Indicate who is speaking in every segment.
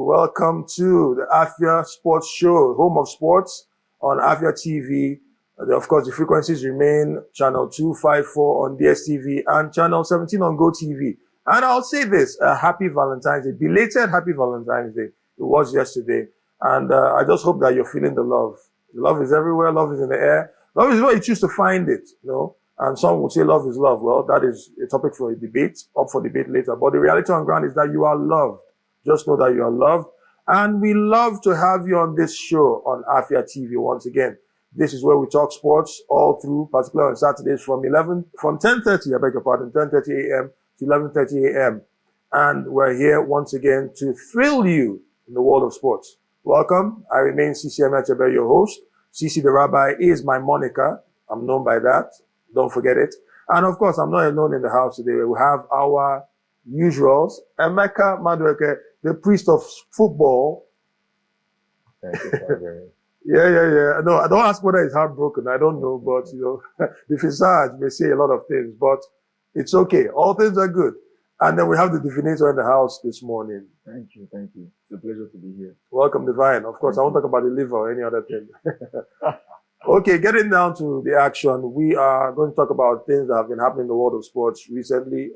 Speaker 1: Welcome to the Afia Sports Show, home of sports on Afia TV. Of course, the frequencies remain channel 254 on DSTV and channel 17 on GoTV. And I'll say this, happy Valentine's Day, belated happy Valentine's Day. It was yesterday. And I just hope that you're feeling the love. The love is everywhere. Love is in the air. Love is where you choose to find it, you know. And some would say love is love. Well, that is a topic for a debate, up for debate later. But the reality on ground is that you are loved. Just know that you are loved. And we love to have you on this show on Afia TV once again. This is where we talk sports all through, particularly on Saturdays from 10:30, I beg your pardon, 10:30 a.m. to 11:30 a.m. And we're here once again to thrill you in the world of sports. Welcome. I remain CC Emechebe, your host. CC the Rabbi is my moniker. I'm known by that. Don't forget it. And of course, I'm not alone in the house today. We have our usuals. Emeka Madueke, the priest of football.
Speaker 2: Thank you, Father.
Speaker 1: Yeah. No, I don't ask whether he's heartbroken. I don't know, but you know, the visage may say a lot of things, but it's okay. All things are good. And then we have the divinator in the house this morning.
Speaker 2: Thank you. It's a pleasure to be here.
Speaker 1: Welcome, Divine. Of course, I won't talk about the liver or any other thing. Okay, getting down to the action, we are going to talk about things that have been happening in the world of sports recently.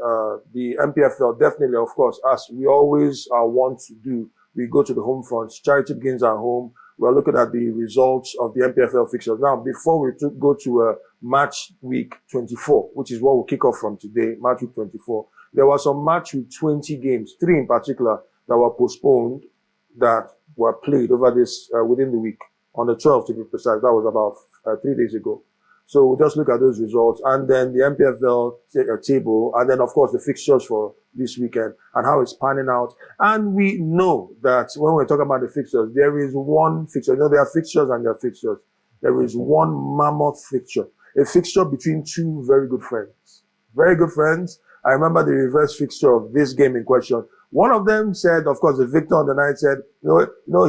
Speaker 1: The NPFL, definitely, of course, as we always want to do, we go to the home fronts. Charity begins at home. We're looking at the results of the NPFL fixtures. Now, before we go to match week 24, which is what we'll kick off from today, match week 24, there were some match week 20 games, 3 in particular, that were postponed, that were played over this, within the week. On the 12th, to be precise, that was about 3 days ago. So we'll just look at those results and then the NPFL table and then, of course, the fixtures for this weekend and how it's panning out. And we know that when we're talking about the fixtures, there is one fixture. You know, there are fixtures and there are fixtures. There is one mammoth fixture, a fixture between two very good friends. Very good friends. I remember the reverse fixture of this game in question. One of them said, of course, the victor on the night said,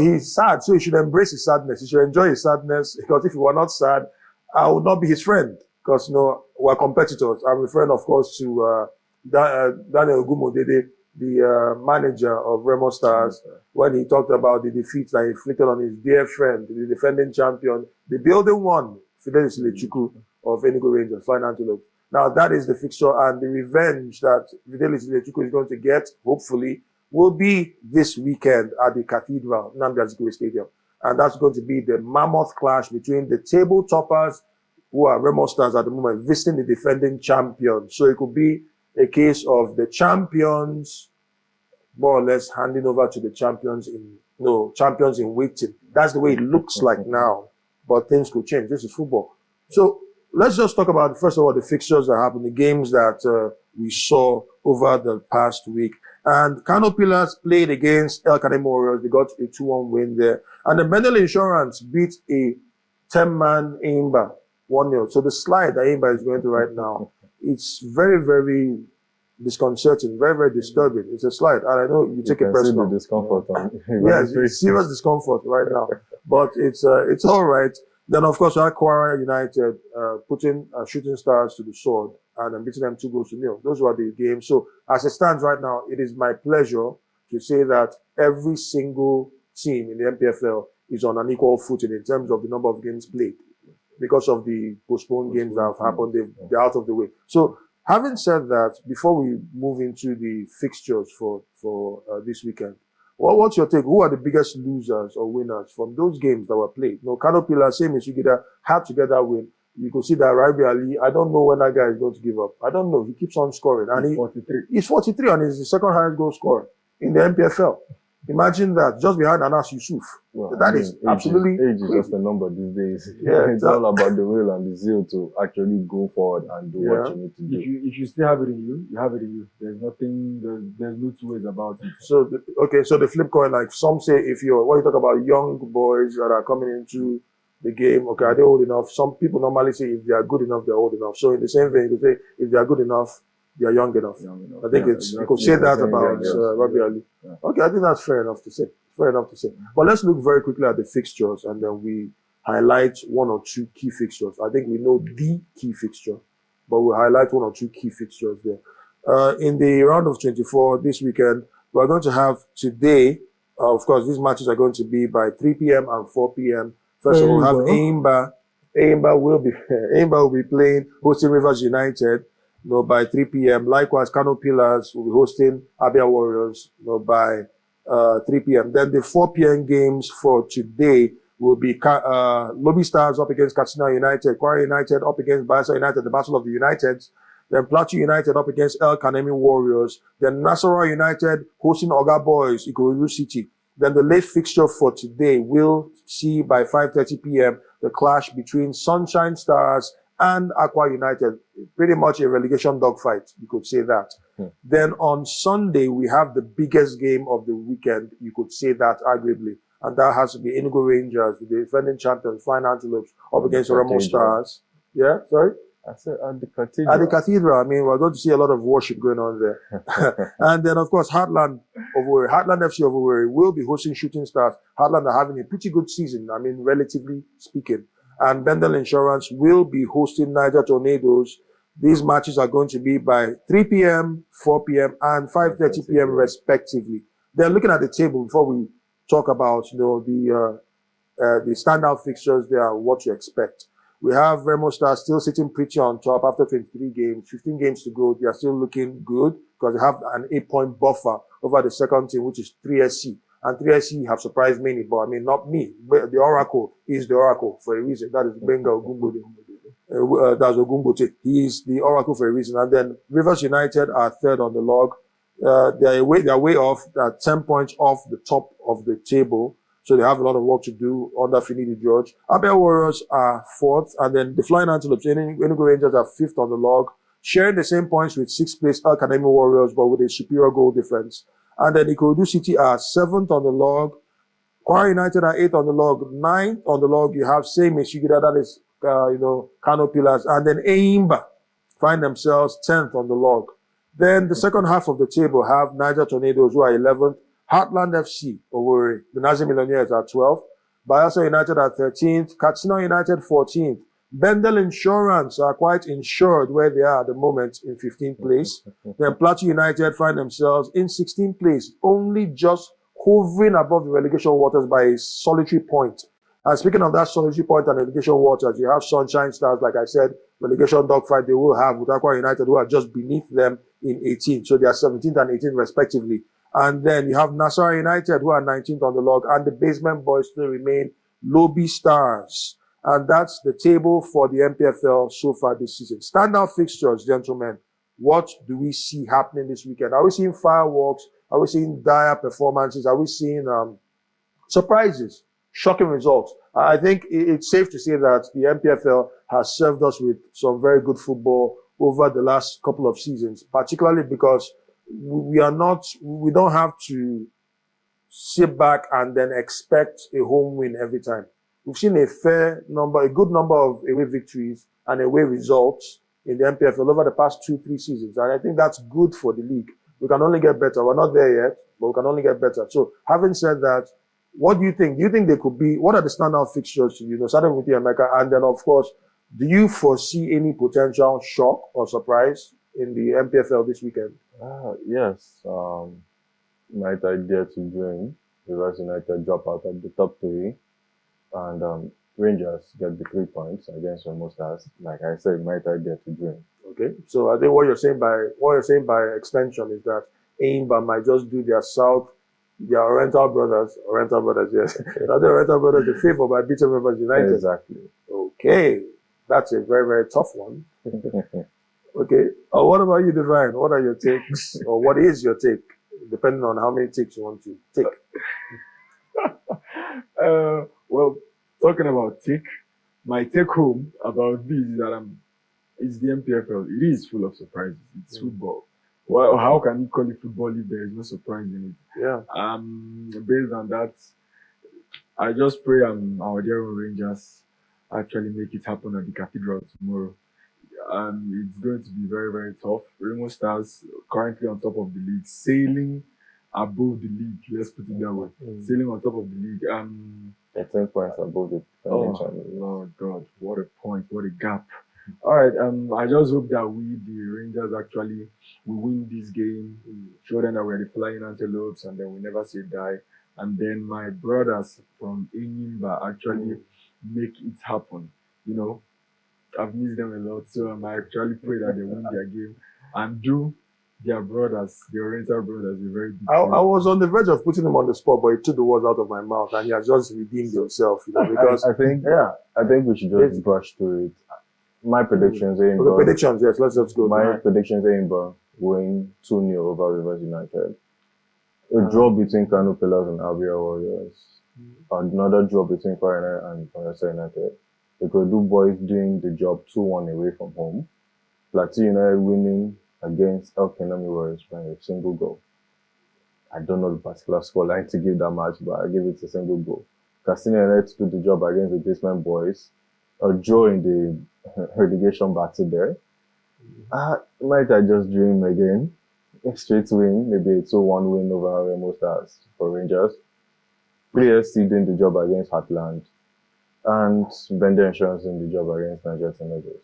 Speaker 1: he's sad, so he should embrace his sadness. He should enjoy his sadness, because if he were not sad, I would not be his friend, because, we're competitors. I'm referring, of course, to Daniel Gumodede, the manager of Remo Stars, when he talked about the defeat that he inflicted on his dear friend, the defending champion, the building one, Fidelis Lechuku of Enugu Rangers, Flying Antelope. Now, that is the fixture, and the revenge that Fidelis Lechuku is going to get, hopefully, will be this weekend at the Cathedral, Nnamdi Azikiwe Stadium. And that's going to be the mammoth clash between the table toppers, who are Remo Stars at the moment, visiting the defending champions. So it could be a case of the champions, more or less, handing over to the champions in waiting. That's the way it looks like now. But things could change. This is football. So let's just talk about, first of all, the fixtures that happened, the games that we saw over the past week. And Kano Pillars played against El Kanemo Warriors. They got a 2-1 win there. And the Mendel Insurance beat a 10-man Imba 1-0. So the slide that Imba is going to right now, it's very, very disconcerting, very, very disturbing. It's a slide. And I know you take it personal.
Speaker 2: See the discomfort on
Speaker 1: Yes, it's serious discomfort right now. But it's all right. Then, of course, we had Kwara United putting Shooting Stars to the sword and beating them 2-0. Those were the games. So, as it stands right now, it is my pleasure to say that every single team in the NPFL is on an equal footing in terms of the number of games played. Because of the postponed games that have happened, they're out of the way. So, having said that, before we move into the fixtures for this weekend, what's your take? Who are the biggest losers or winners from those games that were played? Kano Pillars, same as Sugida, had together win. You could see that Rabi Ali, I don't know when that guy is going to give up. I don't know. He keeps on scoring. And he's 43 and he's the second highest goal scorer in the NPFL. Imagine that, just behind Anas Yusuf.
Speaker 2: Well,
Speaker 1: that is absolutely...
Speaker 2: Age is just a number these days.
Speaker 1: Yeah,
Speaker 2: it's all about the will and the zeal to actually go forward and do what you need to do.
Speaker 3: If you still have it in you, you have it in you. There's nothing, there's no two ways about it.
Speaker 1: So, so the flip coin, like some say, when you talk about young boys that are coming into the game, okay, are they old enough? Some people normally say if they are good enough, they're old enough. So in the same vein, you could say if they are good enough, they are young enough. I think you could say that about Rabi Ali. Yeah. Okay, I think that's fair enough to say. But let's look very quickly at the fixtures and then we highlight one or two key fixtures. I think we know the key fixture, but we'll highlight one or two key fixtures there. In the round of 24 this weekend, we're going to have today Of course, these matches are going to be by 3 p.m. and 4 p.m. First of all, we have Aimba. Aimba will be Aimba will be playing, hosting Rivers United, by 3 p.m. Likewise, Kano Pillars will be hosting Abia Warriors, by 3 p.m. Then the 4 p.m. games for today will be Lobby Stars up against Katsina United, Kwara United up against Bayelsa United, the Battle of the Uniteds. Then Plateau United up against El Kanemi Warriors. Then Nasarawa United hosting Oga Boys, Ikorodu City. Then the late fixture for today will see by 5:30 p.m. the clash between Sunshine Stars and Aqua United. Pretty much a relegation dogfight, you could say that. Then on Sunday, we have the biggest game of the weekend, you could say that arguably. And that has to be Enugu Rangers, the defending champions, Flying Antelopes, up against Remo Stars. Yeah, sorry?
Speaker 2: I said at the cathedral.
Speaker 1: At the cathedral, I mean, we're going to see a lot of worship going on there. And then, of course, Heartland FC of Owerri will be hosting Shooting Stars. Heartland are having a pretty good season, I mean, relatively speaking. And Bendel Insurance will be hosting Niger Tornadoes. These matches are going to be by 3 p.m., 4 p.m., and 5:30 p.m. respectively. Then looking at the table before we talk about, the standout fixtures there and what to expect. We have Remo Stars still sitting pretty on top after 23 games, 15 games to go. They are still looking good because they have an 8-point buffer over the second team, which is 3SC. And 3SC have surprised many, but I mean, not me. The Oracle is the Oracle for a reason. That is Benga Ogumbote. That's Ogumbote. He is the Oracle for a reason. And then Rivers United are third on the log. They are way off. They are 10 points off the top of the table. So they have a lot of work to do under Finidi George. Abia Warriors are fourth, and then the Flying Antelopes, Enugu Rangers are fifth on the log, sharing the same points with sixth place El Kanemi Warriors, but with a superior goal difference. And then Ikorodu City are seventh on the log. Kwara United are eighth on the log. Ninth on the log, you have Same Shigida, that is, Kano Pillars. And then Eimba find themselves 10th on the log. Then the second half of the table have Niger Tornadoes, who are 11th. Heartland FC, Owerri, the Nazi Millionaires are 12th. Bayelsa United are 13th. Katsina United 14th. Bendel Insurance are quite insured where they are at the moment in 15th place. Then Plateau United find themselves in 16th place, only just hovering above the relegation waters by a solitary point. And speaking of that solitary point and relegation waters, you have Sunshine Stars, like I said, relegation dogfight they will have with Aqua United, who are just beneath them in 18th. So they are 17th and 18th respectively. And then you have Nasarawa United, who are 19th on the log, and the basement boys still remain Lobby Stars. And that's the table for the NPFL so far this season. Standout fixtures, gentlemen. What do we see happening this weekend? Are we seeing fireworks? Are we seeing dire performances? Are we seeing surprises, shocking results? I think it's safe to say that the NPFL has served us with some very good football over the last couple of seasons, particularly because we don't have to sit back and then expect a home win every time. We've seen a good number of away victories and away results in the NPFL over the past 2-3 seasons. And I think that's good for the league. We can only get better. We're not there yet, but we can only get better. So having said that, what do you think? Do you think they could be, what are the standout fixtures, starting with you, Emeka? And then, of course, do you foresee any potential shock or surprise in the NPFL this weekend?
Speaker 2: Yes. United dare to join. Rivers United drop out of the top 3. And Rangers get the 3 points against Remo Stars. Like I said, United dare to join.
Speaker 1: Okay. So I think what you're saying by extension is that Aimba might just do their Oriental brothers, yes. The Oriental brothers the favor by beating Rivers United.
Speaker 2: Exactly.
Speaker 1: Okay. That's a very, very tough one. Okay. What about you, Divine? What are your takes? Or what is your take? Depending on how many takes you want to take.
Speaker 3: Well, talking about my take home about this is that it's the NPFL. It is full of surprises. It's football. Well, how can you call it football if there is no surprise in it?
Speaker 1: Yeah.
Speaker 3: Based on that, I just pray our dear Rangers actually make it happen at the Cathedral tomorrow. It's going to be very, very tough. Remo Stars currently on top of the league, sailing above the league. Let's put it that way. Sailing on top of the league.
Speaker 2: 10 points above the
Speaker 3: Oh, Lord God, what a point, what a gap. All right, I just hope that the Rangers actually will win this game, show them that we're the Flying Antelopes, and then we never say die. and then my brothers from Enyimba actually make it happen. You know, I've missed them a lot, so I actually pray that they win their game and do their brothers, the Oriental brothers, a very big
Speaker 1: I was on the verge of putting him on the spot, but he took the words out of my mouth, and he has just redeemed himself. You know, because
Speaker 2: I think we should just brush through it. My predictions are
Speaker 1: okay, predictions. Yes, let's just go.
Speaker 2: My predictions are Imba win 2-0 over Rivers United. A draw between Kano Pillars and Abia Warriors. Another draw between Kwara and Bayelsa United. The Kodu boys doing the job 2-1 away from home. Plateau United winning against El Kanami Warriors by a single goal. I don't know the particular scoreline to give that match, but I give it a single goal. Casino United do the job against the Basement Boys. A draw in the relegation battle there. Might I just dream again? A straight win, maybe a 2-1 win over Remo Stars for Rangers. 3SC doing the job against Heartland. And Bender Insurance doing the job against Niger Tornadoes.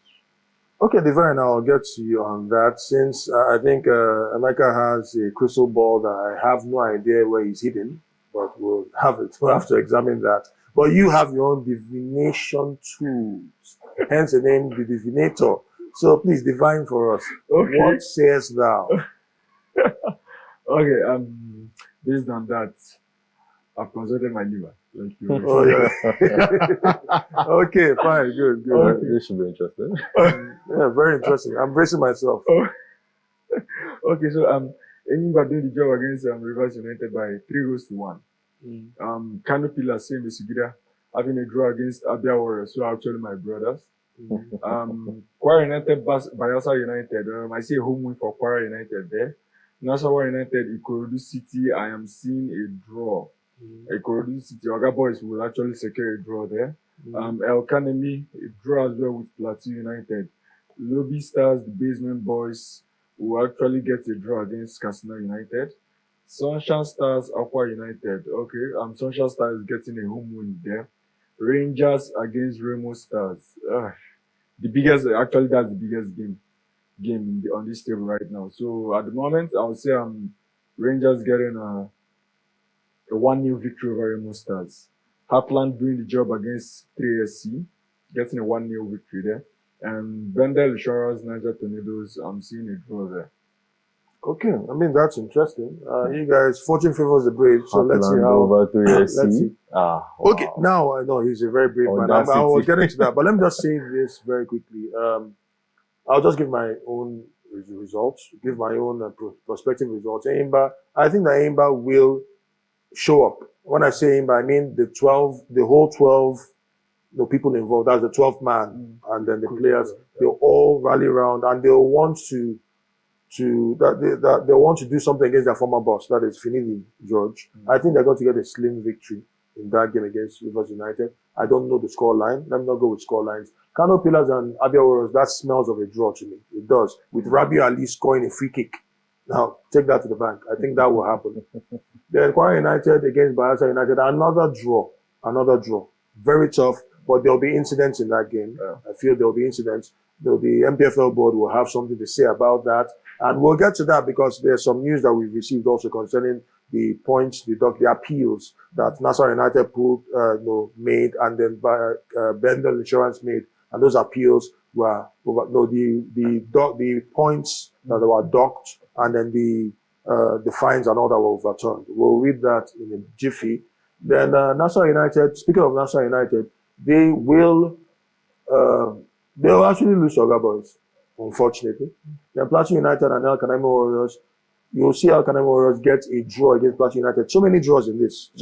Speaker 1: Okay, Divine, I'll get to you on that since I think Emeka has a crystal ball that I have no idea where he's hidden, but we'll have to examine that. But you have your own divination tools, hence the name the Divinator. So please divine for us.
Speaker 3: Okay.
Speaker 1: What sayest thou?
Speaker 3: Okay, based on that, I've consulted my liver. Like you.
Speaker 1: Oh, yeah. Okay, fine, good.
Speaker 2: This should be interesting.
Speaker 1: Yeah, very interesting. I'm bracing myself.
Speaker 3: Okay, so Enyimba doing the job against Rivers United by 3-1. Kano Pillars, same as Sugida, having a draw against Abia Warriors, so actually my brothers. Kwara United, Bayelsa United. I see a home win for Kwara United there. Nasarawa United, Ikorodu City. I am seeing a draw. Ikorodu City, Oga Boys will actually secure a draw there. El Kanemi, a draw as well with Plateau United. Lobby Stars, the Basement Boys, will actually get a draw against Katsina United. Sunshine Stars, Aqua United. Okay, Sunshine Stars is getting a home win there. Rangers against Remo Stars. That's the biggest game on this table right now. So at the moment, I would say Rangers getting a 1-0 victory over Remo Stars. Heartland doing the job against 3SC, getting a 1-0 victory there. And Bendel Insurance, Niger Tornadoes, I'm seeing a draw there.
Speaker 1: Okay, I mean that's interesting. You guys, fortune favors the brave, so let's see how.
Speaker 2: Over 3SC.
Speaker 1: Let's see.
Speaker 2: Wow.
Speaker 1: Okay, now I know he's a very brave man. I was getting to that, but let me just say this very quickly. I'll just give my own results, give my own prospective results. I think that Enyimba will show up. When I say Enyimba, I mean the whole 12, the people involved. That's the 12th man, and then the players. They'll all rally around, and they'll want to they want to do something against their former boss, that is Finidi George. I think they're going to get a slim victory in that game against Rivers United. I don't know the score line. Let me not go with score lines. Kano Pillars and Abia Warriors, that smells of a draw to me. It does. With Rabi Ali scoring a free kick. Now, take that to the bank. I think that will happen. Then Kwara United against Bayelsa United, another draw. Very tough, but there'll be incidents in that game. I feel there'll be incidents. The NPFL board will have something to say about that. And we'll get to that because there's some news that we've received also concerning the points, the appeals that Nassau United made, and then Bendel Insurance made, and those appeals were the points that were docked, and then the fines and all that were overturned. We'll read that in a jiffy. Then Nassau United. Speaking of Nassau United, they'll actually lose to Oga Boys, unfortunately. Then Plateau United and El Kanemi Warriors, you'll see El Kanemi Warriors get a draw against Plateau United. So many draws in this.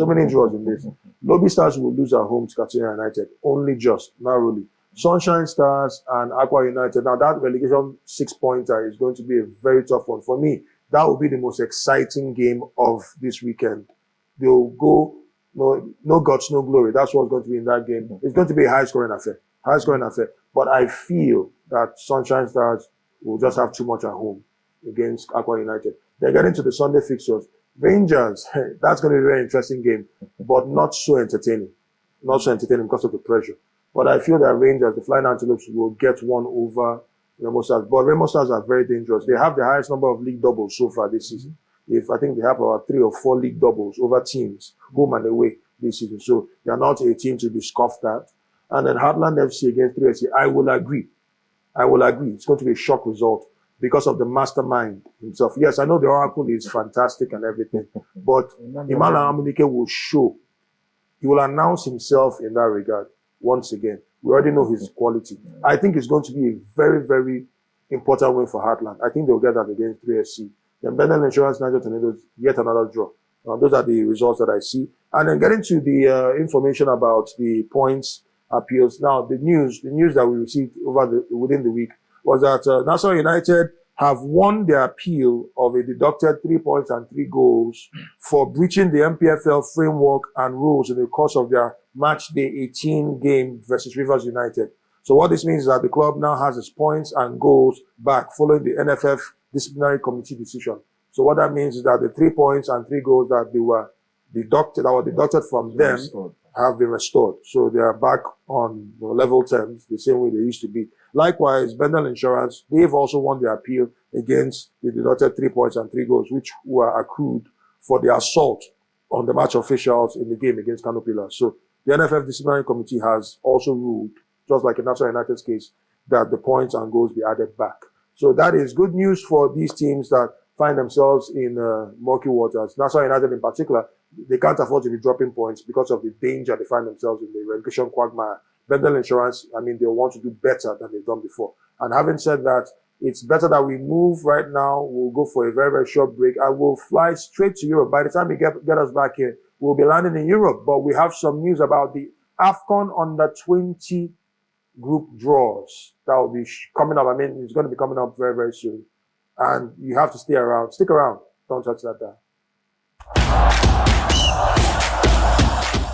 Speaker 1: Lobby Stars will lose at home to Katsina United. Only just, not really. Sunshine Stars and Aqua United. Now that relegation 6-pointer is going to be a very tough one. For me, that will be the most exciting game of this weekend. They'll go, no guts, no glory. That's what's going to be in that game. It's going to be a high-scoring affair. But I feel that Sunshine Stars will just have too much at home against Aqua United. They're getting to the Sunday fixtures. Rangers, that's going to be a very interesting game, but not so entertaining. Not so entertaining because of the pressure. But I feel that Rangers, the Flying Antelopes, will get one over Remo Stars. But Remo Stars are very dangerous. They have the highest number of league doubles so far this season. I think they have about 3 or 4 league doubles over teams, home and away this season. So they are not a team to be scoffed at. And then Heartland FC against 3SC, I will agree. It's going to be a shock result because of the mastermind himself. Yes, I know the Oracle is fantastic and everything, but Emmanuel Amunike will show. He will announce himself in that regard once again. We already know his quality. I think it's going to be a very, very important win for Heartland. I think they'll get that against 3SC. Then Bendel Insurance, Niger Tornadoes, yet another draw. Those are the results that I see. And then getting to the information about the points appeals. Now, the news that we received within the week was that Nassau United have won their appeal of a deducted 3 points and 3 goals for breaching the NPFL framework and rules in the course of their match day 18 game versus Rivers United. So what this means is that the club now has its points and goals back following the NFF disciplinary committee decision. So what that means is that the 3 points and 3 goals that were deducted from them have been restored. So they are back on level terms, the same way they used to be. Likewise, Bendel Insurance, they've also won their appeal against the deducted 3 points and 3 goals, which were accrued for the assault on the match officials in the game against Kano Pillars. So the NFF disciplinary committee has also ruled, just like in Nassau United's case, that the points and goals be added back. So that is good news for these teams that find themselves in murky waters. Nassau United in particular, they can't afford to be dropping points because of the danger they find themselves in the relegation quagmire. Bendel Insurance, they want to do better than they've done before. And having said that, it's better that we move right now. We'll go for a very, very short break and we'll fly straight to Europe. By the time you get us back here, we'll be landing in Europe. But we have some news about the AFCON under 20 group draws that will be coming up. It's going to be coming up very, very soon. And you have to stay around. Stick around. Don't touch that down.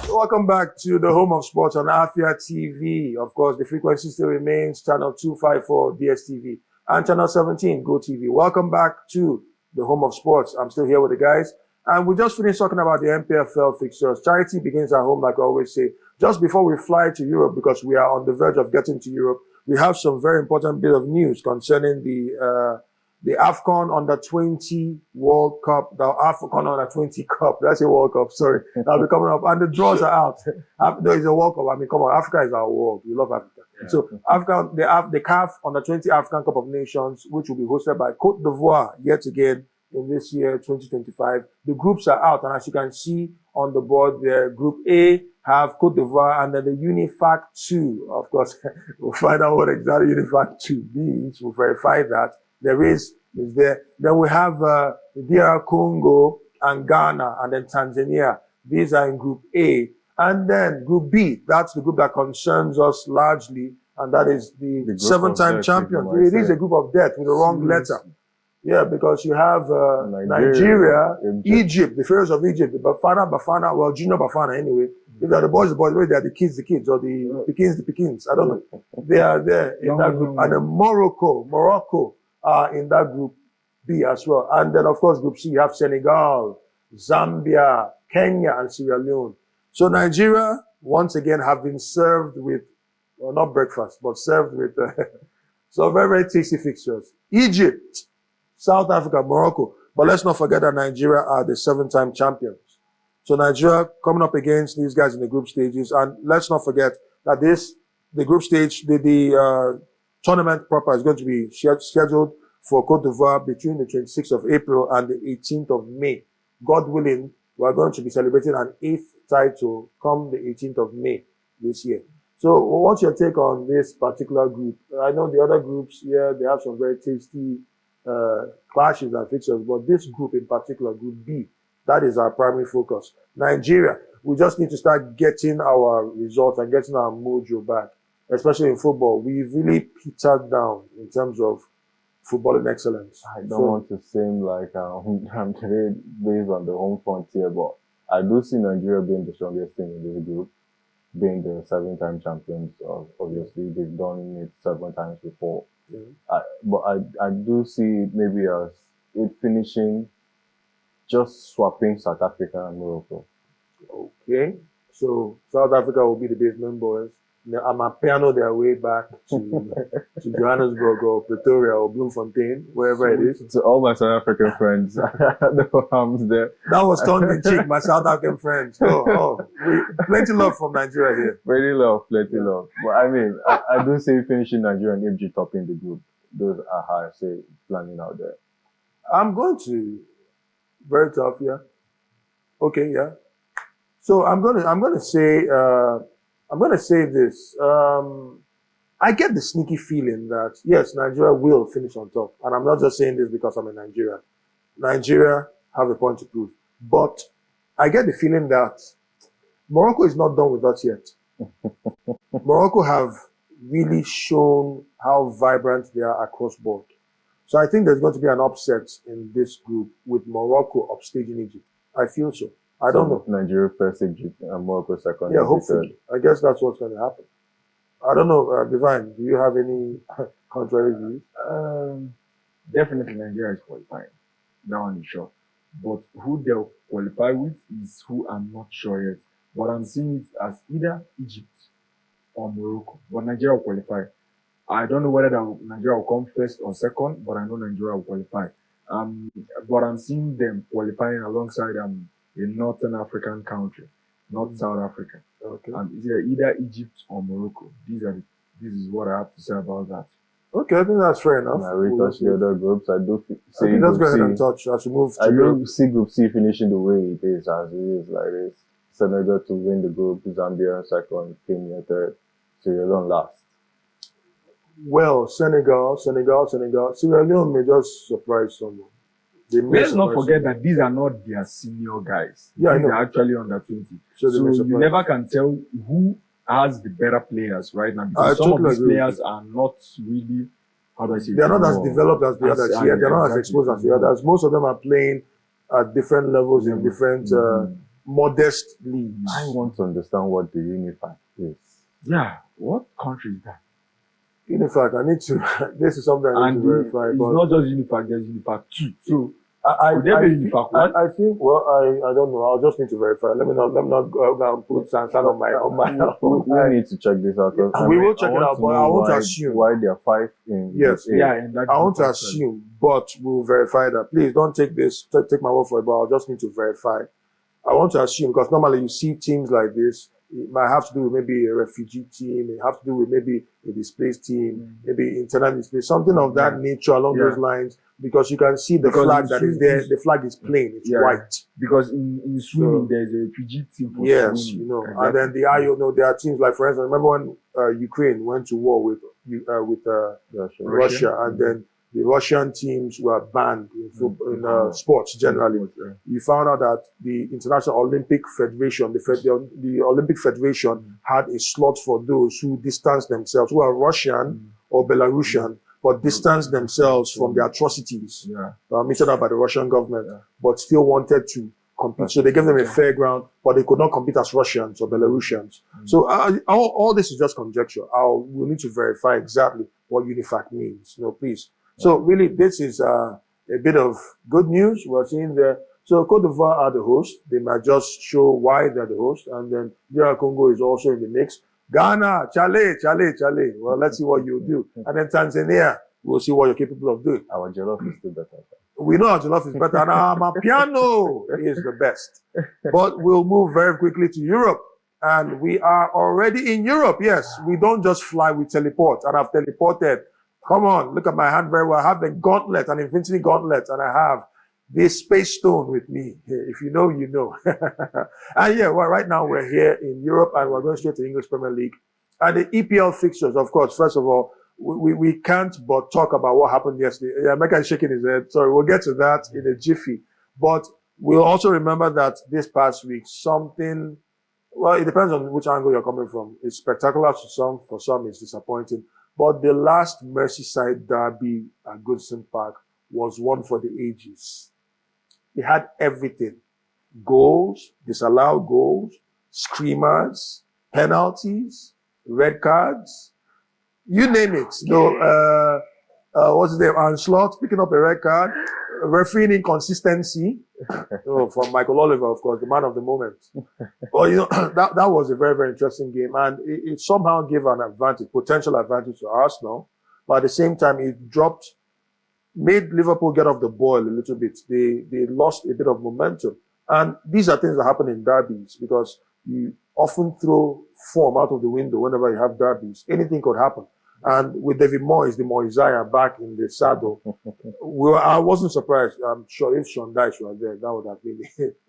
Speaker 1: Welcome back to the home of sports on Afia TV. Of course, the frequency still remains channel 254 DSTV and channel 17 Go TV. Welcome back to the home of sports. I'm still here with the guys. And we just finished talking about the NPFL fixtures. Charity begins at home, like I always say. Just before we fly to Europe, because we are on the verge of getting to Europe, we have some very important bit of news concerning the AFCON under 20 World Cup, the AFCON under 20 Cup. That's a World Cup, sorry. That'll be coming up. And the draws are out. There is a World Cup. Come on, Africa is our world. We love Africa. Yeah. So AFCON, the CAF under 20 African Cup of Nations, which will be hosted by Cote d'Ivoire yet again in this year, 2025. The groups are out. And as you can see on the board there, Group A have Cote d'Ivoire and then the UNIFAC 2. Of course, we'll find out what exactly UNIFAC 2 means. We'll verify that. There is there. Then we have DR Congo and Ghana and then Tanzania. These are in Group A. And then Group B, that's the group that concerns us largely, and that is the 7-time champions. It is a group of death with the wrong letter. Yeah, because you have Nigeria, Egypt, the Pharaohs of Egypt, the Bafana, well, Junior Bafana anyway. If they're the boys, they are the kids, or the Pekins, I don't know. They are there in that group. And then Morocco are in that Group B as well. And then, of course, Group C, you have Senegal, Zambia, Kenya, and Sierra Leone. So Nigeria, once again, have been served with, well, not breakfast, but served with some very, very tasty fixtures. Egypt, South Africa, Morocco. But let's not forget that Nigeria are the 7-time champions. So Nigeria coming up against these guys in the group stages. And let's not forget that the group stage, the tournament proper is going to be scheduled for Cote d'Ivoire between the 26th of April and the 18th of May. God willing, we're going to be celebrating an 8th title come the 18th of May this year. So what's your take on this particular group? I know the other groups, they have some very tasty clashes and fixtures, but this group in particular, Group B, that is our primary focus. Nigeria, we just need to start getting our results and getting our mojo back, especially in football. We've really petered down in terms of footballing excellence.
Speaker 2: I don't want to seem like I'm based on the home frontier, but I do see Nigeria being the strongest team in this group, being the 7-time champions. Obviously, they've done it 7 times before. Yeah. But I do see it maybe as it finishing just swapping South Africa and Morocco.
Speaker 1: Okay. So South Africa will be the basement boys. piano their way back to to Johannesburg or Pretoria or Bloemfontein, wherever it is.
Speaker 2: To all my South African friends, no harms there.
Speaker 1: That was tongue in cheek, my South African friends. Plenty love from Nigeria here.
Speaker 2: Plenty love. But I mean, I do say finishing Nigeria and FG topping the group. Those are how I say planning out there.
Speaker 1: I'm going to very tough, yeah. Okay, yeah. So I'm gonna say this. I get the sneaky feeling that yes, Nigeria will finish on top, and I'm not just saying this because I'm a Nigerian. Nigeria have a point to prove, but I get the feeling that Morocco is not done with us yet. Morocco have really shown how vibrant they are across board. So I think there's going to be an upset in this group with Morocco upstaging Egypt. I feel so. I don't know.
Speaker 2: Nigeria first, Egypt, and Morocco second.
Speaker 1: Yeah, hopefully. I guess that's what's going to happen. I don't know, Divine, do you have any contrary views?
Speaker 3: Definitely Nigeria is qualifying. That one is sure. But who they'll qualify with is who I'm not sure yet. But I'm seeing it as either Egypt or Morocco. But Nigeria will qualify. I don't know whether Nigeria will come first or second, but I know Nigeria will qualify. But I'm seeing them qualifying alongside a Northern African country, not South Africa.
Speaker 1: Okay.
Speaker 3: And it's either Egypt or Morocco. This is what I have to say about that.
Speaker 1: Okay, I think that's fair enough.
Speaker 2: Now we touch the other groups. I do see.
Speaker 1: Okay, let's go ahead and touch as we move to
Speaker 2: I do see Group C finishing the way it is, as it is like this. Senegal to win the group, Zambia second, Kenya third, Sierra Leone last.
Speaker 1: Well, Senegal. Sierra Leone may just surprise someone.
Speaker 3: Let's not forget that these are not their senior guys.
Speaker 1: Yeah,
Speaker 3: these are actually under 20. So you never can tell who has the better players right now, because some of these players are not really, how do I say,
Speaker 1: they're not as developed as the others. Yeah, they're not as exposed as the others. Most of them are playing at different levels in different modest leagues.
Speaker 2: I want to understand what the Unified is.
Speaker 3: Yeah, what country is that?
Speaker 1: Unifac, I need to. This is something I need to verify.
Speaker 3: It's not just Unifac. There's Unifac 2. So
Speaker 1: I think. Well, I don't know. I'll just need to verify. Let me not go and put sand on my.
Speaker 2: We need to check this out.
Speaker 1: We will check it out, but I want to assume
Speaker 2: why there are 5 in.
Speaker 1: Yes,
Speaker 3: yeah. And
Speaker 1: I want to assume, but we'll verify that. Please don't take this. Take my word for it. But I'll just need to verify. I want to assume, because normally you see teams like this. It might have to do with maybe a refugee team. It have to do with maybe a displaced team, maybe internal displaced, something of that nature along those lines. Because you can see the flag that is there. The flag is plain. It's white.
Speaker 3: Because in swimming, there's a refugee team for
Speaker 1: yes,
Speaker 3: swimming.
Speaker 1: you know. And then there are teams like, for instance, remember when Ukraine went to war with Russia, and then the Russian teams were banned in sports generally. You found out that the International Olympic Federation, the Olympic Federation, had a slot for those who distanced themselves, who are Russian or Belarusian, but distanced themselves from the atrocities meted out by the Russian government, but still wanted to compete. So they gave them a fair ground, but they could not compete as Russians or Belarusians. So all this is just conjecture. We'll need to verify exactly what UNIFAC means. No, please. So really, this is a bit of good news we're seeing there. So Cote d'Ivoire are the host. They might just show why they're the host. And then DR Congo is also in the mix. Ghana, Chale. Well, let's see what you do. And then Tanzania, we'll see what you're capable of doing.
Speaker 2: Our jollof is still better.
Speaker 1: We know our jollof is better. And our piano is the best. But we'll move very quickly to Europe. And we are already in Europe. Yes, we don't just fly, we teleport. And I've teleported. Come on, look at my hand very well. I have the gauntlet, an infinity gauntlet, and I have this space stone with me. If you know, you know. And right now we're here in Europe, and we're going straight to the English Premier League. And the EPL fixtures, of course, first of all, we can't but talk about what happened yesterday. Yeah, Mecca is shaking his head. Sorry, we'll get to that in a jiffy. But we'll also remember that this past week, it depends on which angle you're coming from. It's spectacular to some, for some it's disappointing. But the last Merseyside derby at Goodison Park was one for the ages. It had everything. Goals, disallowed goals, screamers, penalties, red cards, you name it. What's his name? Onslaught, picking up a red card, refereeing inconsistency. From Michael Oliver, of course, the man of the moment. Well, that was a very, very interesting game, and it somehow gave an advantage, potential advantage to Arsenal, but at the same time, it made Liverpool get off the boil a little bit. They lost a bit of momentum, and these are things that happen in derbies because you often throw form out of the window whenever you have derbies. Anything could happen. And with David Moyes, the Moyesiah back in the saddle, I wasn't surprised. I'm sure if Sean Dyche was there, that would have been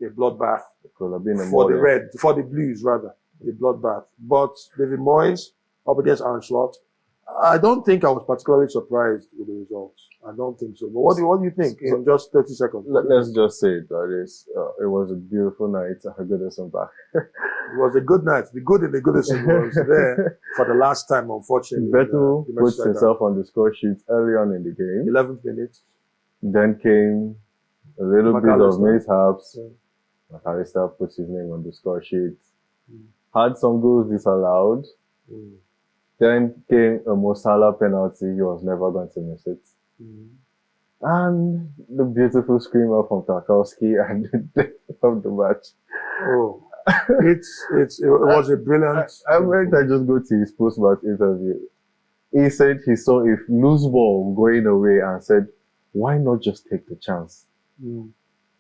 Speaker 1: a bloodbath
Speaker 2: Could have been
Speaker 1: for the Blues rather, a bloodbath. But David Moyes up against Aaron Slot, I don't think I was particularly surprised with the results. I don't think so. But what do you think in just 30 seconds?
Speaker 2: Let's just say it was a beautiful night at Goodison Park.
Speaker 1: It was a good night. The good in the Goodison was there for the last time, unfortunately.
Speaker 2: Beto puts himself on the score sheet early on in the game.
Speaker 1: 11th minute.
Speaker 2: Then came a little bit of mishaps. McAllister puts his name on the score sheet. Had some goals disallowed. Then came a Mo Salah penalty. He was never going to miss it. And the beautiful screamer from Tarkowski and the death of the match.
Speaker 1: Oh, it was a brilliant.
Speaker 2: I just go to his post-match interview. He said he saw a loose ball going away and said, "Why not just take the chance?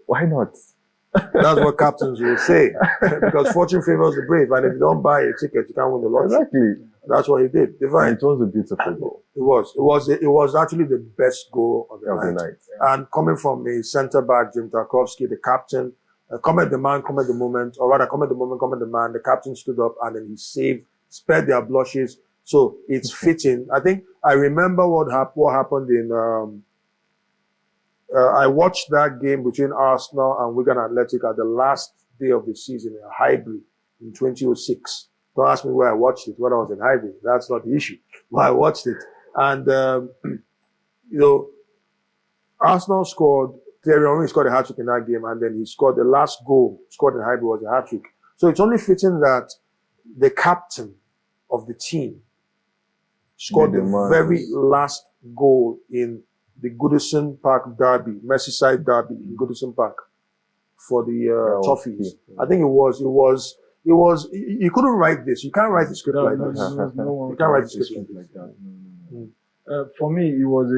Speaker 2: Why not?"
Speaker 1: That's what captains will say because fortune favors the brave, and if you don't buy a ticket, you can't win the lottery.
Speaker 2: Exactly.
Speaker 1: That's what he did. Divine.
Speaker 2: It was a beautiful goal.
Speaker 1: It was actually the best goal of the night.
Speaker 2: Yeah.
Speaker 1: And coming from a centre back, Jim Tarkowski, the captain, comment the man, comment the moment, or rather comment the moment, comment the man. The captain stood up and then he spared their blushes. So it's fitting. I think I remember what happened in. I watched that game between Arsenal and Wigan Athletic at the last day of the season in Highbury in 2006. Don't ask me where I watched it, when I was in Highbury. That's not the issue. But I watched it. And, Arsenal scored, Thierry Henry scored a hat-trick in that game, and then he scored the last goal scored in Highbury was a hat-trick. So it's only fitting that the captain of the team scored the very last goal in the Goodison Park derby, Merseyside derby in Goodison Park for the Toffees. I think it was, you couldn't write this. You can't write the script like this. You can't write the script like that.
Speaker 3: For me, it was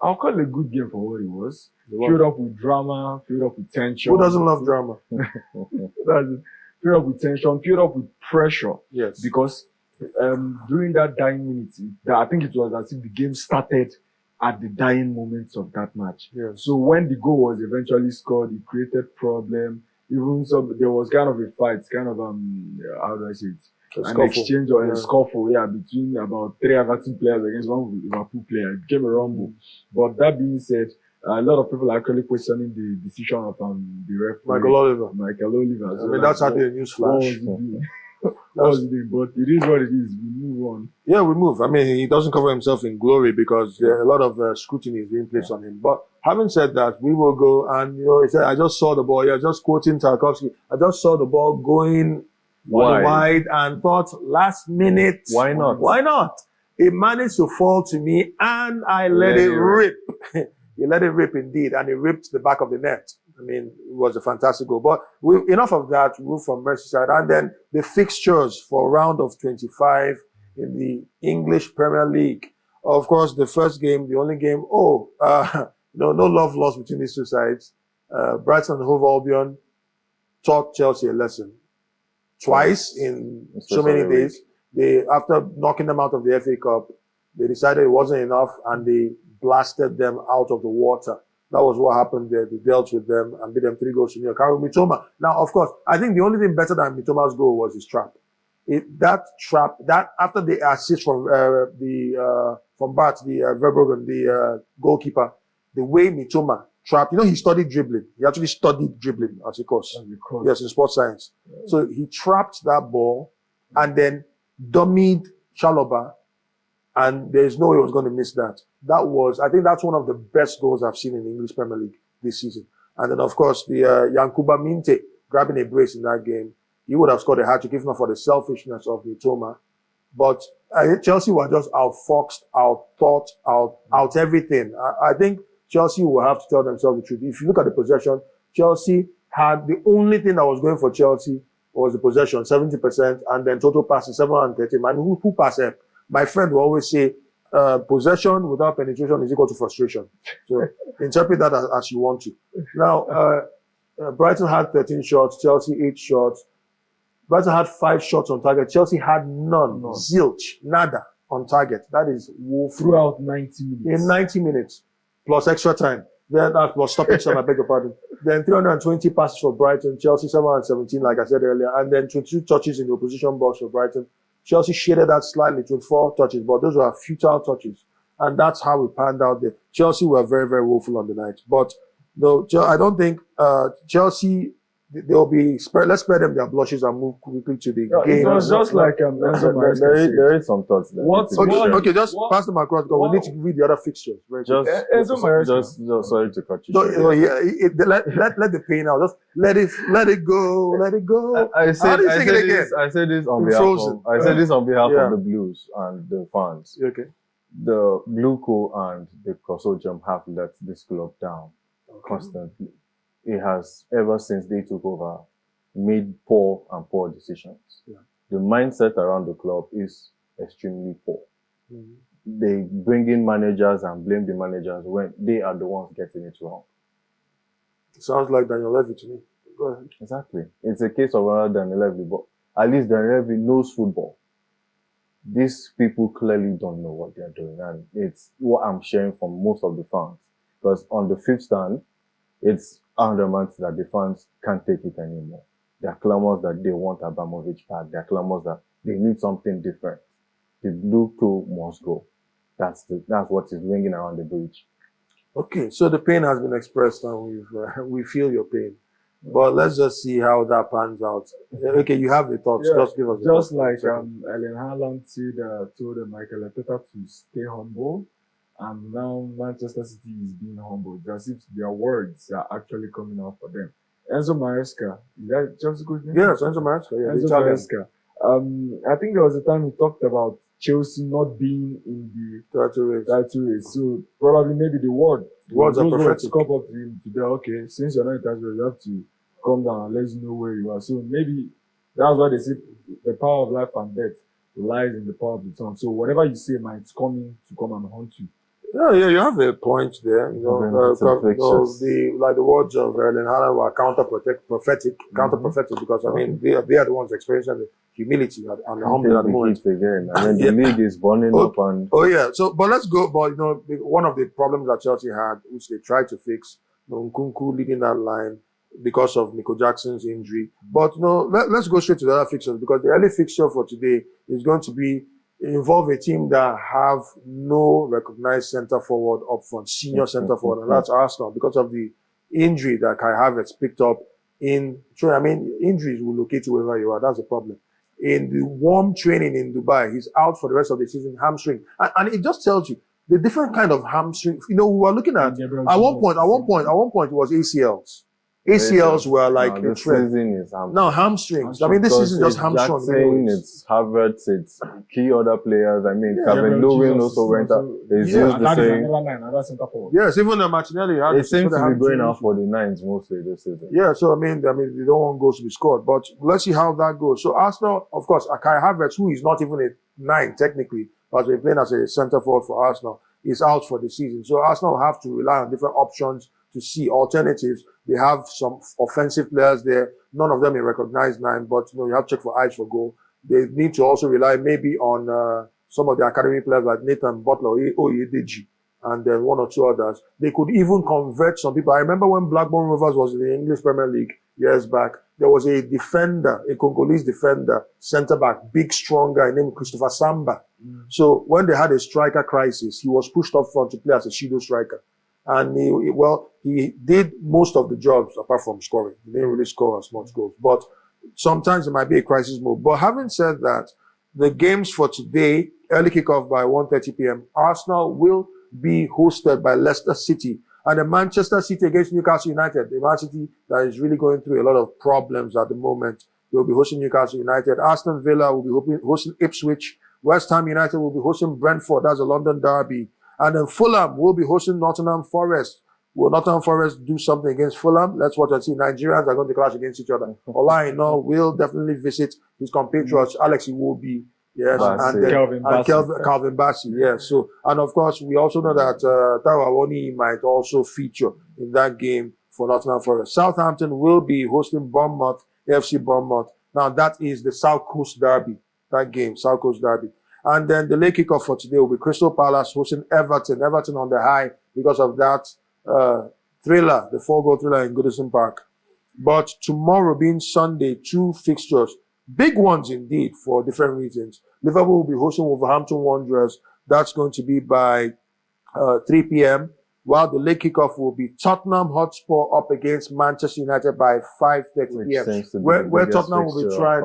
Speaker 3: I'll call it a good game for what it was. Filled up with drama, filled up with tension.
Speaker 1: Who doesn't love drama?
Speaker 3: Filled up with tension, filled up with pressure.
Speaker 1: Yes.
Speaker 3: Because during that dying minutes, I think it was as if the game started at the dying moments of that match.
Speaker 1: Yes.
Speaker 3: So when the goal was eventually scored, it created problem. Even so, there was kind of a fight, kind of how do I say it? An exchange or a scuffle, between about 3 Everton players against one Liverpool player. It became a rumble. But that being said, a lot of people are actually questioning the decision of the referee, Michael Oliver.
Speaker 1: So that's actually a news flash.
Speaker 3: But it is what it is. We move on.
Speaker 1: Yeah, we move. I mean, he doesn't cover himself in glory because a lot of scrutiny is being placed on him. But having said that, we will go and, he said, I just saw the ball. Yeah, just quoting Tarkowski. I just saw the ball going wide and thought last minute.
Speaker 2: Why not?
Speaker 1: Why not? It managed to fall to me and I let it rip. He let it rip indeed, and he ripped the back of the net. I mean, it was a fantastic goal. But enough of that. We move from Merseyside. And then the fixtures for round of 25 in the English Premier League. Of course, the first game, the only game, no love lost between these two sides. Brighton and Hove Albion taught Chelsea a lesson. Twice in so many days. After knocking them out of the FA Cup, they decided it wasn't enough and they blasted them out of the water. That was what happened there. They dealt with them and beat them 3-0. Karu Mitoma. Now, of course, I think the only thing better than Mitoma's goal was his trap. That after the assist from Bart, Verbruggen, the goalkeeper, the way Mitoma trapped, he studied dribbling. He actually studied dribbling as a course. Yes, in sports science. Yeah. So he trapped that ball and then dummied Chalobah, and there's no way he was going to miss that. I think that's one of the best goals I've seen in the English Premier League this season. And then, of course, the Yankuba Minte grabbing a brace in that game. He would have scored a hat-trick if not for the selfishness of Mitoma. But Chelsea were just outfoxed, outthought, out everything. I think Chelsea will have to tell themselves the truth. If you look at the possession, Chelsea had the only thing that was going for Chelsea was the possession, 70%, and then total passes, 730. Man, who pass it? My friend will always say, possession without penetration is equal to frustration. So interpret that as you want to. Now, Brighton had 13 shots, Chelsea 8 shots. Brighton had 5 shots on target. Chelsea had none. Zilch, nada on target. That is woeful.
Speaker 3: Throughout 90 minutes.
Speaker 1: In 90 minutes, plus extra time. Then that was stoppage time, I beg your pardon. Then 320 passes for Brighton, Chelsea 717, like I said earlier, and then 22 touches in the opposition box for Brighton. Chelsea shaded that slightly, 24 touches, but those were futile touches. And that's how we panned out there. Chelsea were very, very woeful on the night. But no, I don't think Chelsea, they'll be let's spare them their blushes and move quickly to the game.
Speaker 3: It was just like Enzo Maresca said.
Speaker 2: There is some thoughts there.
Speaker 1: Okay, just pass them across because we need to read the other fixtures.
Speaker 3: Enzo Maresca.
Speaker 2: Sorry to cut you
Speaker 1: No,
Speaker 2: short.
Speaker 1: let the pain out. Just let it go.
Speaker 2: I said this on behalf of the Blues and the fans.
Speaker 1: Okay.
Speaker 2: The Blue Co and the consortium have let this club down constantly. It has, ever since they took over, made poor decisions.
Speaker 1: Yeah.
Speaker 2: The mindset around the club is extremely poor. Mm-hmm. They bring in managers and blame the managers when they are the ones getting it wrong.
Speaker 1: Sounds like Daniel Levy to me. Go ahead.
Speaker 2: Exactly. It's a case of another Daniel Levy, but at least Daniel Levy knows football. These people clearly don't know what they're doing, and it's what I'm sharing from most of the fans. Because on the fifth stand, it's undermines that the fans can't take it anymore. There are clamors that they want Abramovich back. There are clamors that they need something different. The Blue Crew must go. That's what is ringing around the bridge.
Speaker 1: Okay, so the pain has been expressed, and we feel your pain. But let's just see how that pans out. Okay, you have the thoughts.
Speaker 3: Yeah,
Speaker 1: just give us the
Speaker 3: just
Speaker 1: thoughts.
Speaker 3: like Erling Haaland told Michael Arteta to stay humble, and now Manchester City is being humbled. As if their words are actually coming out for them. Enzo Maresca, is that just a good name?
Speaker 1: Yes, Enzo Maresca. Yeah,
Speaker 3: Enzo Maresca. I think there was a time we talked about Chelsea not being in the title race. So probably maybe the words are prophetic. Come up to him today. Okay, since you're not in title race, you have to come down and let us know where you are. So maybe that's why they say the power of life and death lies in the power of the tongue. So whatever you say might come and haunt you.
Speaker 1: Yeah, you have a point there. You know, the words of Erling Haaland were counter-prophetic because I mean they are the ones experiencing the humility and the humbling at the moment.
Speaker 2: Again, and then the league is burning up and.
Speaker 1: Oh yeah, so but let's go. But you know, one of the problems that Chelsea had, which they tried to fix, Nkunku leading that line because of Nico Jackson's injury. But let's go straight to the other fixtures because the early fixture for today is going to involve a team that have no recognized center forward up front, senior center forward, and that's Arsenal because of the injury that Kai Havertz picked up injuries will locate you wherever you are. That's the problem. In the warm training in Dubai, he's out for the rest of the season, hamstring. And it just tells you the different kind of hamstring. You know, we were looking at one point, it was ACLs. ACLs were like a trend. Now hamstrings. I mean, this isn't just hamstring.
Speaker 2: It's Havertz, it's key other players. I mean, Kevin Lewin also went out. It's just the same.
Speaker 1: Yes, even Martinelli had.
Speaker 2: It seems to be going out for the nines mostly this season.
Speaker 1: Yeah, so I mean, they don't want goals to be scored, but let's see how that goes. So Arsenal, of course, Kai Havertz, who is not even a 9 technically, but been playing as a centre forward for Arsenal, is out for the season. So Arsenal have to rely on different options to see alternatives. They have some offensive players there. None of them a recognized 9, but you have to check for eyes for goal. They need to also rely maybe on some of the academy players like Nathan Butler, Oyedeji, and then 1 or 2 others. They could even convert some people. I remember when Blackburn Rovers was in the English Premier League years back, there was a defender, a Congolese defender, centre-back, big, strong guy named Christopher Samba. So when they had a striker crisis, he was pushed up front to play as a pseudo striker. And he did most of the jobs apart from scoring. He didn't really score as much goals. But sometimes it might be a crisis mode. But having said that, the games for today, early kickoff by 1:30 p.m., Arsenal will be hosted by Leicester City. And the Manchester City against Newcastle United, the Man City that is really going through a lot of problems at the moment. They'll be hosting Newcastle United. Aston Villa will be hosting Ipswich. West Ham United will be hosting Brentford. That's a London derby. And then Fulham will be hosting Nottingham Forest. Will Nottingham Forest do something against Fulham? Let's watch and see. Nigerians are going to clash against each other. Ola will definitely visit his compatriots, Alex Iwobi, yes, and then Calvin Bassey, yes. So, and of course, we also know that Taiwo Awoniyi might also feature in that game for Nottingham Forest. Southampton will be hosting Bournemouth, AFC Bournemouth. Now, that is the South Coast Derby, that game, South Coast Derby. And then the late kickoff for today will be Crystal Palace hosting Everton. Everton on the high because of that thriller, the 4-goal thriller in Goodison Park. But tomorrow being Sunday, 2 fixtures, big ones indeed for different reasons. Liverpool will be hosting Wolverhampton Wanderers. That's going to be by 3 p.m. While the late kickoff will be Tottenham Hotspur up against Manchester United by 5:30 p.m. Where Tottenham will be trying.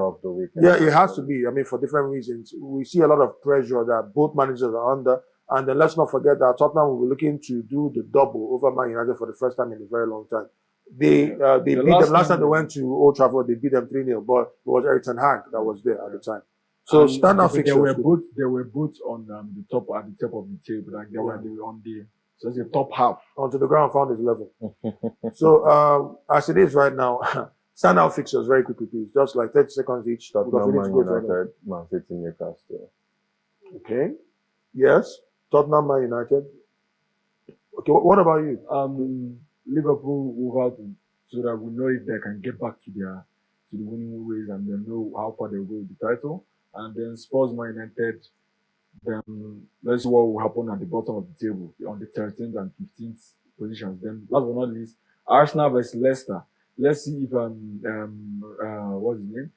Speaker 1: Yeah, it has to be. I mean, for different reasons. We see a lot of pressure that both managers are under. And then let's not forget that Tottenham will be looking to do the double over Man United for the first time in a very long time. They beat them last time they went to Old Trafford. They beat them 3-0, but it was Erik ten Hag that was there at the time. So standout fixtures.
Speaker 3: They were both on the top at the top of the table. Like they were on the top half.
Speaker 1: Onto the ground, found his level. So as it is right now, standout fixtures very quickly, please. Just like 30 seconds each.
Speaker 2: Tottenham, Man United, Man City, Newcastle.
Speaker 1: Okay. Yes. Tottenham, Man United. Okay. What about you?
Speaker 3: Liverpool over so that we know if they can get back to the winning ways and then know how far they will go with the title. And then Spurs, Man United. Then let's see what will happen at the bottom of the table on the 13th and 15th positions. Then last but not least, Arsenal versus Leicester. Let's see if what's his name?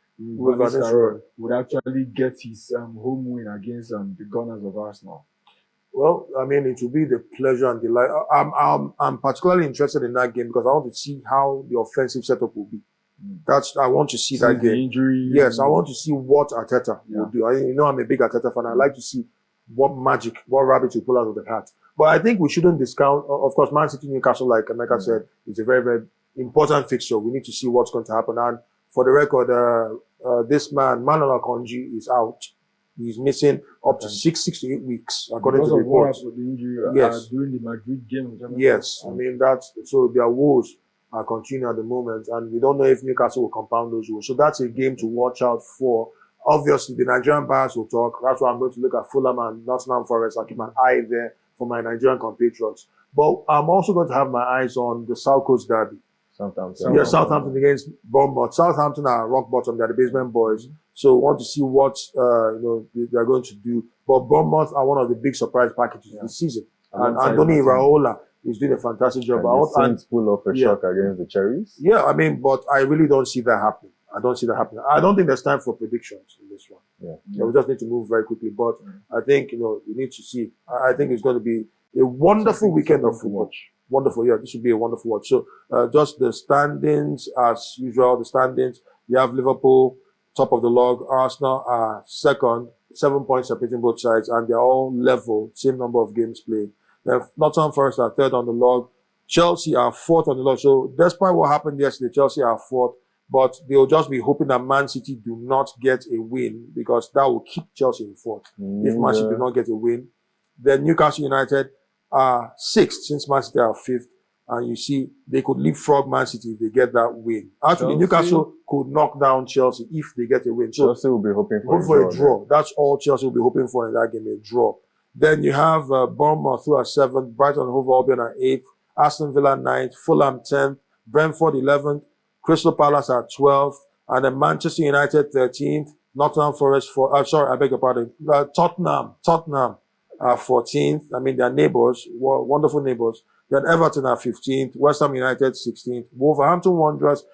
Speaker 3: Would actually get his home win against the Gunners of Arsenal.
Speaker 1: Well, I mean, it will be the pleasure and delight. I'm particularly interested in that game because I want to see how the offensive setup will be. I want to see that game.
Speaker 3: Injury.
Speaker 1: Yes, I want to see what Arteta will do. I'm a big Arteta fan. I like to see what rabbit will pull out of the hat. But I think we shouldn't discount, of course, Man City, Newcastle, like Emeka said, is a very, very important fixture. We need to see what's going to happen. And for the record, this man, Manuel Akanji, is out. He's missing up to 6 to 8 weeks, according to the reports.
Speaker 3: Yes. During the Madrid game.
Speaker 1: Yes, I mean, so their woes are continuing at the moment, and we don't know if Newcastle will compound those woes. So that's a game to watch out for. Obviously, the Nigerian buyers will talk. That's why I'm going to look at Fulham and Nottingham Forest. I'll keep an eye there for my Nigerian compatriots. But I'm also going to have my eyes on the South Coast Derby. Southampton against Bournemouth. Southampton are rock bottom. They're the basement boys. So we want to see what they're going to do. But Bournemouth are one of the big surprise packages this season. And Anthony Raola is doing a fantastic job.
Speaker 2: And pull off a shock against the Cherries.
Speaker 1: Yeah, I mean, but I really don't see that happening. I don't think there's time for predictions in this one. We just need to move very quickly. But I think, we need to see. I think it's going to be a wonderful weekend of football. Wonderful. Yeah, this should be a wonderful watch. So, just the standings as usual. The standings, you have Liverpool, top of the log. Arsenal are second, 7 points separating both sides, and they're all level, same number of games played. Then Nottingham Forest are third on the log. Chelsea are fourth on the log. So, despite what happened yesterday, Chelsea are fourth, but they'll just be hoping that Man City do not get a win because that will keep Chelsea in fourth. If Man City do not get a win, then Newcastle United are sixth since Man City are fifth. And you see, they could leapfrog Man City if they get that win. Actually, Newcastle could knock down Chelsea if they get a win. So
Speaker 2: Chelsea will be hoping for
Speaker 1: a draw. That's all Chelsea will be hoping for in that game, a draw. Then you have Bournemouth who are seventh, Brighton and Hove Albion are eighth, Aston Villa ninth, Fulham 10th, Brentford 11th, Crystal Palace are 12th, and then Manchester United 13th, Nottingham Forest Tottenham 14th. I mean, they're neighbors, wonderful neighbors. Then Everton are 15th, West Ham United 16th, Wolverhampton Wanderers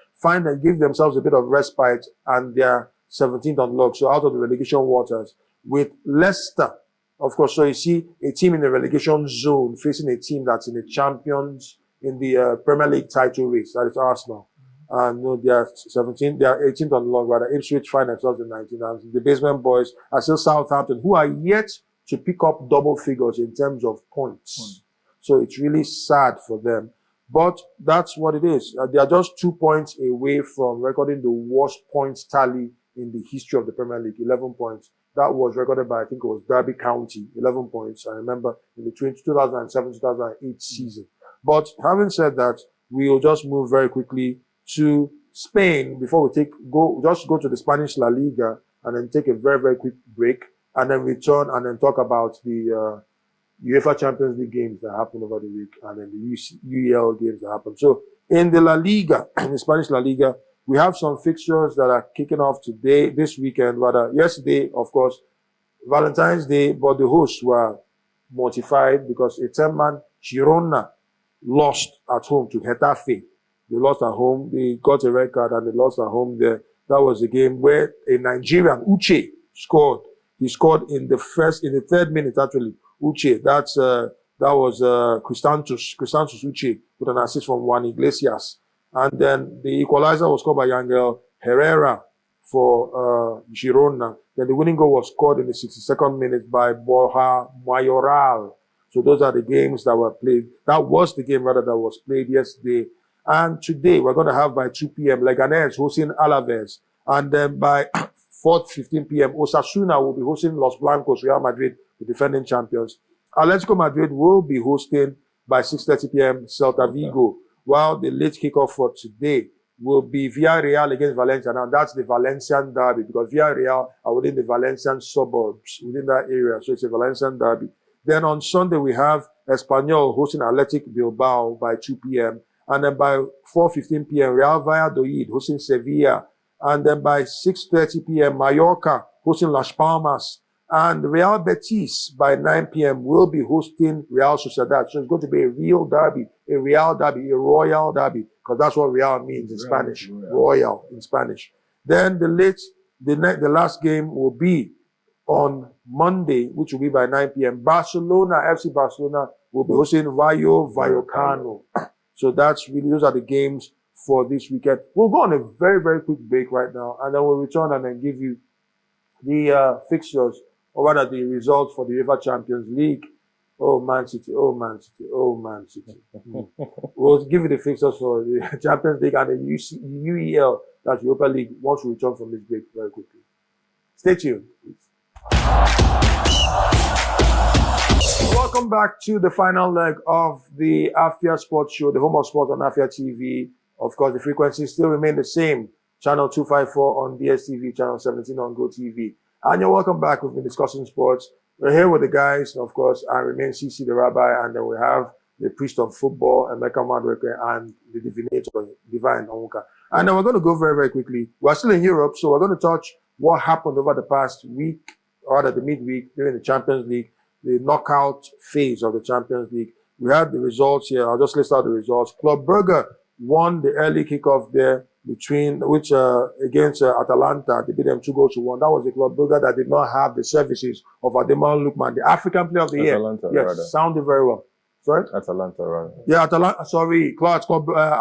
Speaker 1: give themselves a bit of respite, and they're 17th on log, so out of the relegation waters, with Leicester, of course. So you see a team in the relegation zone facing a team that's in the champions in the Premier League title race, that is Arsenal. And they are 17th, they are 18th on the log, rather. Ipswich find themselves in 19th. And the basement boys are still Southampton, who are yet to pick up double figures in terms of points. So it's really sad for them. But that's what it is. They are just 2 points away from recording the worst points tally in the history of the Premier League, 11 points. That was recorded by, I think it was Derby County, 11 points. I remember in the 2007-2008 season. But having said that, we'll just move very quickly to Spain before we go to the Spanish La Liga and then take a very, very quick break and then return and then talk about the UEFA Champions League games that happened over the week and then the UEL games that happened. So in the La Liga, in the Spanish La Liga, we have some fixtures that are kicking off this weekend, rather yesterday, of course, Valentine's Day, but the hosts were mortified because a 10-man Girona lost at home to Getafe. They lost at home. They got a red card and they lost at home there. That was a game where a Nigerian, Uche, scored. He scored in the third minute, actually. Uche, that was Cristantus Uche with an assist from Juan Iglesias. And then the equalizer was scored by Yangel Herrera for Girona. Then the winning goal was scored in the 62nd minute by Borja Mayoral. So those are the games that were played. That was the game, rather, that was played yesterday. And today, we're going to have by 2 p.m. Leganés hosting Alaves. And then by 4:15 p.m., Osasuna will be hosting Los Blancos, Real Madrid, the defending champions. Atletico Madrid will be hosting by 6:30 p.m. Celta Vigo, while the late kickoff for today will be Villarreal against Valencia. Now, that's the Valencian derby because Villarreal are within the Valencian suburbs, within that area. So it's a Valencian derby. Then on Sunday, we have Espanyol hosting Athletic Bilbao by 2 p.m. And then by 4:15 p.m., Real Valladolid hosting Sevilla. And then by 6:30 p.m., Mallorca hosting Las Palmas. And Real Betis by 9 p.m. will be hosting Real Sociedad. So it's going to be a real derby, a Real derby, a royal derby, because that's what Real means in Spanish. Royal in Spanish. Then the last game will be on Monday, which will be by 9 p.m. FC Barcelona will be hosting Rayo Vallecano. So those are the games for this weekend. We'll go on a very, very quick break right now, and then we'll return and then give you the fixtures, or rather the results for the UEFA Champions League. Oh, Man City, oh, Man City, oh, Man City. We'll give you the fixtures for the Champions League and the UEL, that's Europa League, once we return from this break very quickly. Stay tuned, please. Welcome back to the final leg of the Afia Sports Show, the home of sports on Afia TV. Of course, the frequencies still remain the same. Channel 254 on DSTV, channel 17 on GoTV. And you're welcome back. We've been discussing sports. We're here with the guys, of course. I remain CC the Rabbi, and then we have the priest of football, Emeka Madweke, and the divinator, Divine Onwuka. And then we're going to go very, very quickly. We're still in Europe, so we're going to touch what happened over the past week, or rather the midweek during the Champions League, the knockout phase of the Champions League. We had the results here. I'll just list out the results. Club Brugge won the early kickoff there against Atalanta. They beat them 2-1. That was the Club Brugge that did not have the services of Ademola Lookman, the African Player of the Year.
Speaker 2: Atalanta,
Speaker 1: yes,
Speaker 2: rather.
Speaker 1: Sounded very well. Sorry?
Speaker 2: Atalanta, rather.
Speaker 1: Yeah,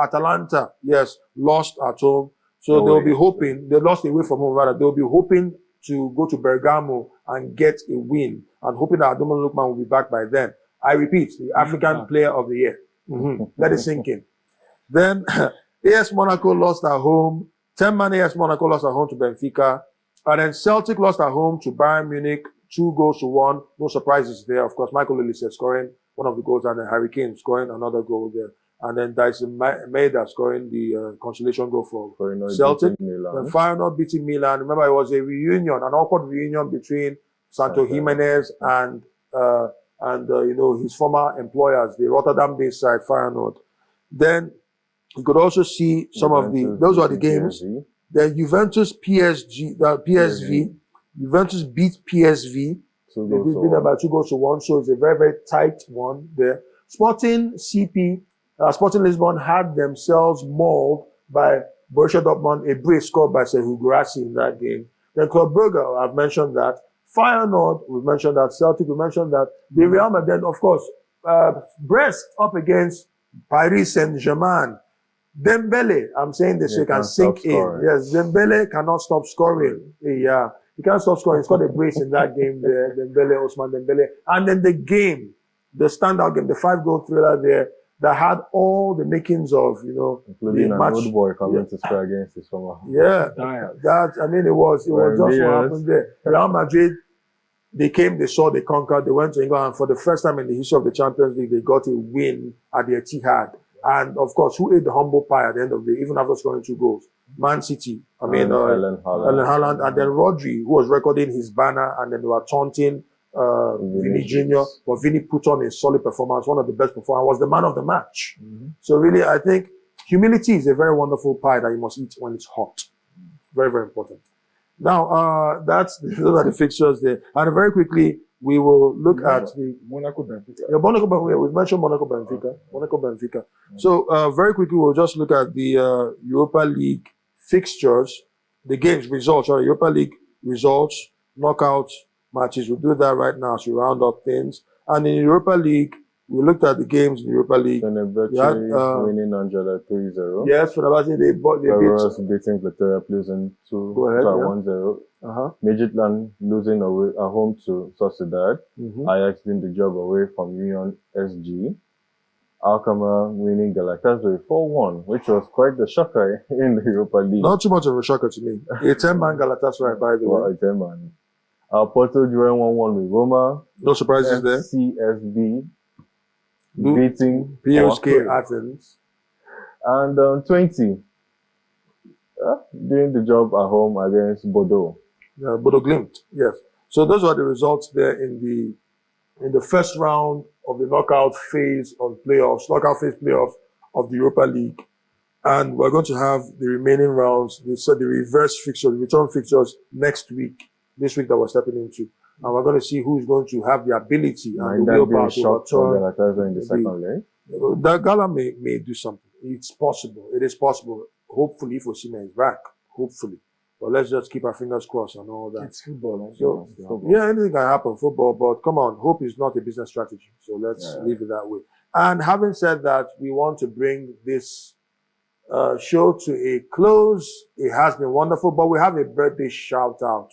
Speaker 1: Atalanta, yes, lost at home. So they'll be hoping, they lost away from home, rather. They'll be hoping to go to Bergamo and get a win, and hoping that Ademola Lookman will be back by then. I repeat, the African Player of the Year. Let it sink in. Then AS Monaco lost at home. 10-man AS Monaco lost at home to Benfica. And then Celtic lost at home to Bayern Munich, 2-1. No surprises there. Of course, Michael Olise scoring one of the goals, and then Harry Kane scoring another goal there. And then Dyson Maeda scoring the consolation goal for Celtic. Then Feyenoord beating Milan. Remember, it was a reunion, an awkward reunion between Santo Jimenez and his former employers, the Rotterdam-based side Feyenoord. Then you could also see those are the games. Then Juventus PSV. Juventus beat PSV. They beat about 2-1. So it's a very, very tight one there. Sporting Lisbon had themselves mauled by Borussia Dortmund, a brace scored by Serhou Guirassy in that game. Then Club Brugge, I've mentioned that. Feyenoord, we've mentioned that. Celtic, we mentioned that. The Real Madrid, then, of course, Brest up against Paris Saint-Germain. Dembele, I'm saying this, so you can sink in. Yes, Dembele cannot stop scoring. Yeah, he can't stop scoring. He's got a brace in that game there, Dembele, Osman Dembele. And then the standout game, the 5-goal thriller there, that had all the makings of,
Speaker 2: including an old boy coming to score against his former.
Speaker 1: Yeah, it was just what happened there. Real Madrid They came, they saw, they conquered, they went to England, and for the first time in the history of the Champions League, they got a win at the Etihad. And of course, who ate the humble pie at the end of the day, even after scoring 2 goals? Man City.
Speaker 2: Erling
Speaker 1: Haaland, and then Rodri, who was recording his banner, and then they were taunting Vinny Jr. But Vinny put on a solid performance, one of the best performers, was the man of the match. So really, I think humility is a very wonderful pie that you must eat when it's hot. Very, very important. Now, those are the fixtures there. And very quickly, we will look at the
Speaker 3: Monaco Benfica.
Speaker 1: Yeah, Monaco Benfica. We've mentioned Monaco Benfica. Monaco Benfica. So very quickly, we'll just look at the Europa League fixtures, the games results, or Europa League results, knockout matches. We'll do that right now to round up things. And in Europa League, we looked at the games in the Europa League.
Speaker 2: Fenerbahce winning Angela 3-0.
Speaker 1: Yes, Fenerbahce, they
Speaker 2: beating Pretoria, losing 1-0. Midtjylland losing away at home to Sociedad. Ajax doing the job away from Union SG. Alkmaar winning Galatasaray 4-1, which was quite the shocker in the Europa League.
Speaker 1: Not too much of a shocker to me. A 10-man Galatasaray, by the way.
Speaker 2: A 10-man. Porto drawing 1-1 with Roma.
Speaker 1: No surprises there.
Speaker 2: CSB beating
Speaker 1: PSK Athens.
Speaker 2: And 20 doing the job at home against Bordeaux.
Speaker 1: Bodo Glimt, yes. So those are the results there in the first round of the knockout phase of playoffs of the Europa League. And we're going to have the remaining rounds, the reverse fixtures, the return fixtures next week, this week that we're stepping into. And we're going to see who's going to have the ability and the willpower to return
Speaker 2: in the second leg.
Speaker 1: The Gala may do something. It's possible. It is possible. Hopefully, if Osimhen is back. Hopefully. But let's just keep our fingers crossed and all that.
Speaker 3: It's football.
Speaker 1: So, yeah, anything can happen, football. But come on, hope is not a business strategy. So let's leave it that way. And having said that, we want to bring this show to a close. It has been wonderful, but we have a birthday shout out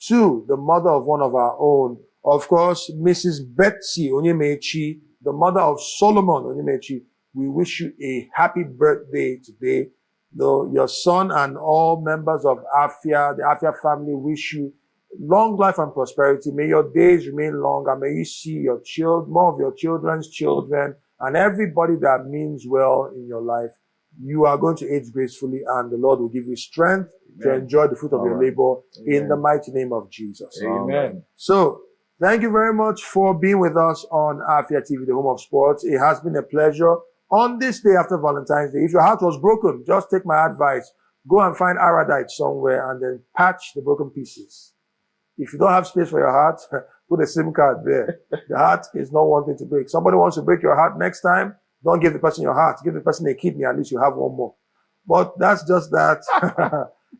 Speaker 1: to the mother of one of our own. Of course, Mrs. Betsy Onyemechi, the mother of Solomon Onyemechi. We wish you a happy birthday today. Your son and all members of Afia, the Afia family, wish you long life and prosperity. May your days remain long, and may you see more of your children's children and everybody that means well in your life. You are going to age gracefully, and the Lord will give you strength to enjoy the fruit of your labor in the mighty name of Jesus.
Speaker 3: Amen.
Speaker 1: So, thank you very much for being with us on Afia TV, the home of sports. It has been a pleasure. On this day after Valentine's Day, if your heart was broken, just take my advice. Go and find Aradite somewhere and then patch the broken pieces. If you don't have space for your heart, put a SIM card there. The heart is not one thing to break. Somebody wants to break your heart next time, don't give the person your heart. Give the person a kidney, at least you have one more. But that's just that.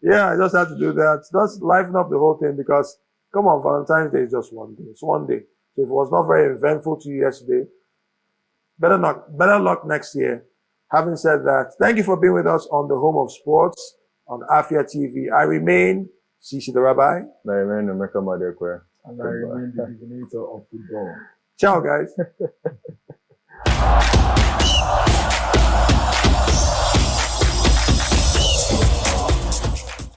Speaker 1: Yeah, I just had to do that. Just liven up the whole thing because, come on, Valentine's Day is just one day. It's one day. So if it was not very eventful to you yesterday, better luck next year. Having said that, thank you for being with us on the home of sports on Afia TV. I remain Sisi the Rabbi.
Speaker 2: I remain Emeka Madekwe.
Speaker 3: And I remain the divinator of football.
Speaker 1: Ciao, guys.